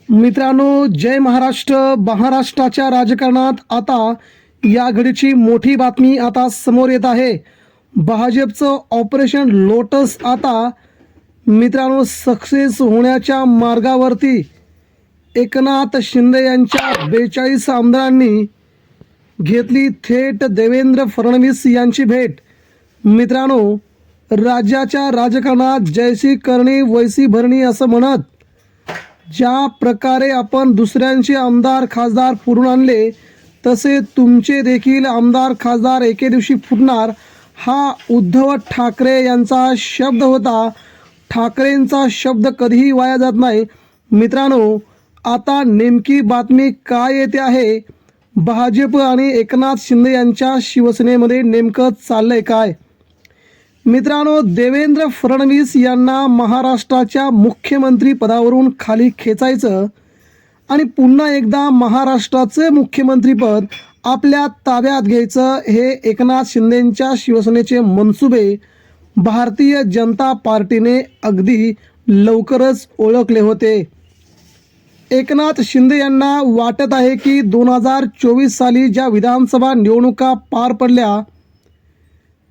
मित्रांनो, जय महाराष्ट्र. महाराष्ट्राच्या राजकारणात आता या घडीची मोठी बातमी आता समोर येत आहे. भाजपचं ऑपरेशन लोटस आता मित्रांनो सक्सेस होण्याच्या मार्गावरती. एकनाथ शिंदे यांच्या 42 आमदारांनी घेतली थेट देवेंद्र फडणवीस यांची भेट. मित्रांनो, राज्याच्या राजकारणात जैसी करणी वैसी भरणी असं म्हणत ज्या प्रकारे आपण दुसऱ्यांचे आमदार खासदार फुडून आणले, तसे तुमचे देखील आमदार खासदार एके दिवशी फुटणार, हा उद्धव ठाकरे यांचा शब्द होता. ठाकरेंचा शब्द कधीही वाया जात नाही. मित्रांनो, आता नेमकी बातमी काय येते आहे? भाजप आणि एकनाथ शिंदे यांच्या शिवसेनेमध्ये नेमकं चाललंय काय? मित्रांनो, देवेंद्र फडणवीस यांना महाराष्ट्राच्या मुख्यमंत्री पदावरून खाली खेचायचं आणि पुन्हा एकदा महाराष्ट्राचे मुख्यमंत्रीपद आपल्या ताब्यात घ्यायचं, हे एकनाथ शिंदेंच्या शिवसेनेचे मनसुबे भारतीय जनता पार्टीने अगदी लवकरच ओळखले होते. एकनाथ शिंदे यांना वाटत आहे की 2024 साली ज्या विधानसभा निवडणुका पार पडल्या,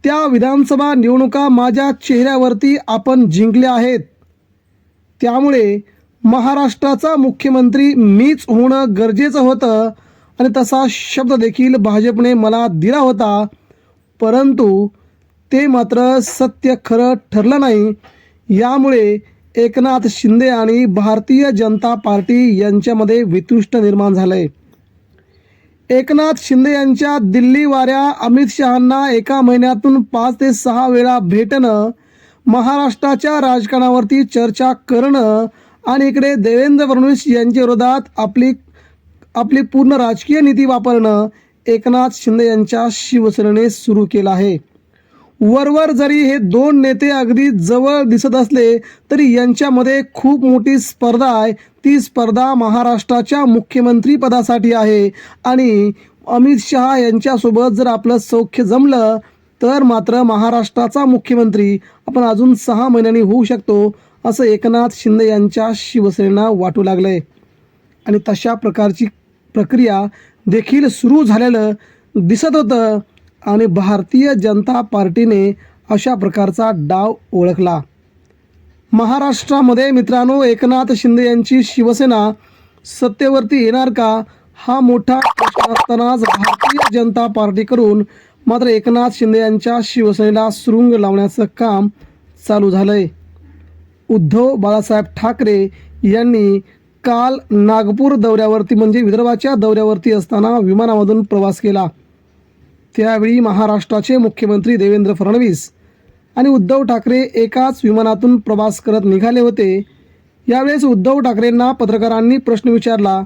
त्या विधानसभा निवडणुका माझ्या चेहऱ्यावरती आपण जिंकल्या आहेत. त्यामुळे महाराष्ट्राचा मुख्यमंत्री मीच होणं गरजेचं होतं आणि तसा शब्द देखील भाजपने मला दिला होता. परंतु ते मात्र सत्य खरं ठरलं नाही. यामुळे एकनाथ शिंदे आणि भारतीय जनता पार्टी यांच्यामध्ये वितुष्ट निर्माण झालंय. एकनाथ शिंदे यांच्या दिल्ली वाऱ्या अमित शहांना एका महिन्यातून 5 ते 6 वेळा भेटणं, महाराष्ट्राच्या राजकारणावरती चर्चा करणं आणि इकडे देवेंद्र फडणवीस यांच्या विरोधात आपली पूर्ण राजकीय नीती वापरणं एकनाथ शिंदे यांच्या शिवसेनेने सुरू केलं आहे. वरवर जरी हे दोन नेते अगदी जवळ दिसत असले तरी यांच्यामध्ये खूप मोठी स्पर्धा आहे. ती स्पर्धा महाराष्ट्राच्या मुख्यमंत्रीपदासाठी आहे आणि अमित शहा यांच्यासोबत जर आपलं सौख्य जमलं तर मात्र महाराष्ट्राचा मुख्यमंत्री आपण अजून 6 महिन्यांनी होऊ शकतो, असं एकनाथ शिंदे यांच्या शिवसेनेला वाटू लागलंय. आणि तशा प्रकारची प्रक्रिया देखील सुरू झालेलं दिसत होतं आणि भारतीय जनता पार्टीने अशा प्रकारचा डाव ओळखला. महाराष्ट्रामध्ये मित्रांनो, एकनाथ शिंदे यांची शिवसेना सत्तेवरती येणार का, हा मोठा प्रश्न असतानाच भारतीय जनता पार्टीकडून मात्र एकनाथ शिंदे यांच्या शिवसेनेला सुरुंग लावण्याचं काम चालू झालंय. उद्धव बाळासाहेब ठाकरे यांनी काल नागपूर दौऱ्यावरती म्हणजे विदर्भाच्या दौऱ्यावरती असताना विमानामधून प्रवास केला. त्यावेळी महाराष्ट्राचे मुख्यमंत्री देवेंद्र फडणवीस आणि उद्धव ठाकरे एकाच विमानातून प्रवास करत निघाले होते. यावेळेस उद्धव ठाकरेंना पत्रकारांनी प्रश्न विचारला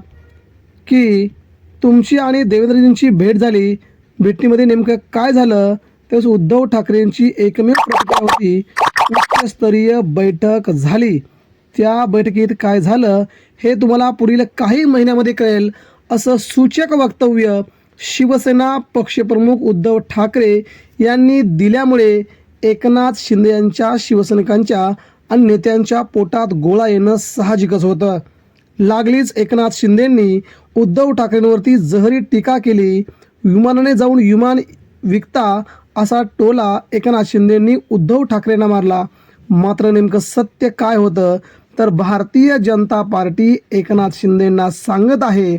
की तुमची आणि देवेंद्रजींची भेट झाली, भेटीमध्ये नेमकं काय झालं? त्यावेळेस उद्धव ठाकरेंची एकमेव प्रतिक्रिया होती, उच्चस्तरीय बैठक झाली. त्या बैठकीत काय झालं हे तुम्हाला पुढील काही महिन्यामध्ये कळेल, असं सूचक वक्तव्य शिवसेना पक्षप्रमुख उद्धव ठाकरे यांनी दिल्यामुळे एकनाथ शिंदे यांच्या शिवसैनिकांच्या आणि नेत्यांच्या पोटात गोळा येणं साहजिकच होतं. लागलीच एकनाथ शिंदेंनी उद्धव ठाकरेंवरती जहरी टीका केली. विमानाने जाऊन विमान विकता असा टोला एकनाथ शिंदेंनी उद्धव ठाकरेंना मारला. मात्र नेमकं सत्य काय होतं तर भारतीय जनता पार्टी एकनाथ शिंदेंना सांगत आहे.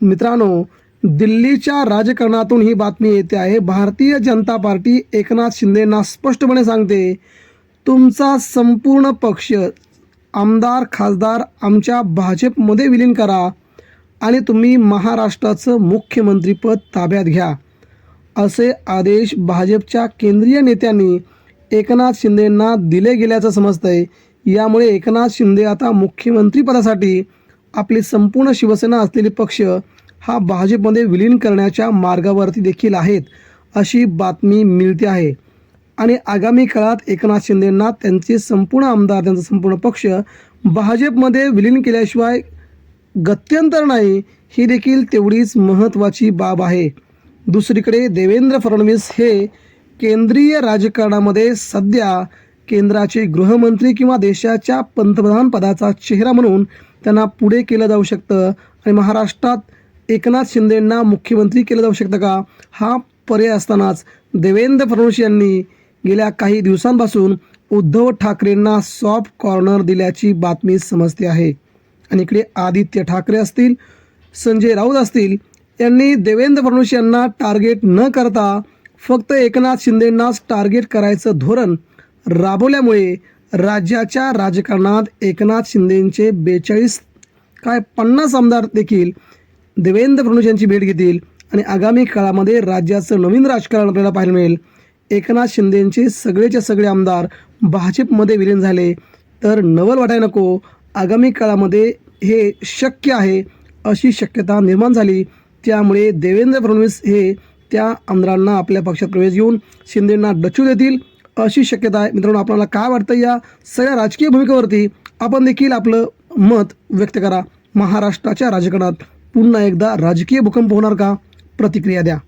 मित्रांनो, दिल्लीच्या राजकारणातून ही बातमी येते आहे. भारतीय जनता पार्टी एकनाथ शिंदेंना स्पष्टपणे सांगते, तुमचा संपूर्ण पक्ष आमदार खासदार आमच्या भाजपमध्ये विलीन करा आणि तुम्ही महाराष्ट्राचं मुख्यमंत्रीपद ताब्यात घ्या, असे आदेश भाजपच्या केंद्रीय नेत्यांनी एकनाथ शिंदेंना दिले गेल्याचं समजतंय. यामुळे एकनाथ शिंदे आता मुख्यमंत्रीपदासाठी आपली संपूर्ण शिवसेना असलेली पक्ष हा भाजपमध्ये विलीन करण्याच्या मार्गावरती देखील आहेत, अशी बातमी मिळते आहे. आणि आगामी काळात एकनाथ शिंदेंना त्यांचे संपूर्ण आमदार त्यांचा संपूर्ण पक्ष भाजपमध्ये विलीन केल्याशिवाय गत्यंतर नाही, ही देखील तेवढीच महत्त्वाची बाब आहे. दुसरीकडे देवेंद्र फडणवीस हे केंद्रीय राजकारणामध्ये सध्या केंद्राचे गृहमंत्री किंवा देशाच्या पंतप्रधान पदाचा चेहरा म्हणून त्यांना पुढे केलं जाऊ शकतं आणि महाराष्ट्रात एकनाथ शिंदेंना मुख्यमंत्री केलं जाऊ शकतं का, हा पर्याय असतानाच देवेंद्र फडणवीस यांनी गेल्या काही दिवसांपासून उद्धव ठाकरेंना सॉफ्ट कॉर्नर दिल्याची बातमी समजते आहे. आणि इकडे आदित्य ठाकरे असतील, संजय राऊत असतील, यांनी देवेंद्र फडणवीस यांना टार्गेट न करता फक्त एकनाथ शिंदेंनाच टार्गेट करायचं धोरण राबवल्यामुळे राज्याच्या राजकारणात एकनाथ शिंदेंचे 50 आमदार देखील देवेंद्र फडणवीस यांची भेट घेतील आणि आगामी काळामध्ये राज्याचं नवीन राजकारण आपल्याला पाहायला मिळेल. एकनाथ शिंदेंचे सगळेचे सगळे आमदार भाजपमध्ये विलीन झाले तर नवल वाटाय नको, आगामी काळामध्ये हे शक्य आहे अशी शक्यता निर्माण झाली. त्यामुळे देवेंद्र फडणवीस हे त्या आमदारांना आपल्या पक्षात प्रवेश घेऊन शिंदेंना डचू देतील अशी शक्यता आहे. मित्रांनो, आपल्याला काय वाटतं या सगळ्या राजकीय भूमिकेवरती आपण देखील आपलं मत व्यक्त करा. महाराष्ट्राच्या राजकारणात पुन्हा एकदा राजकीय भूकंप होणार का? प्रतिक्रिया द्या.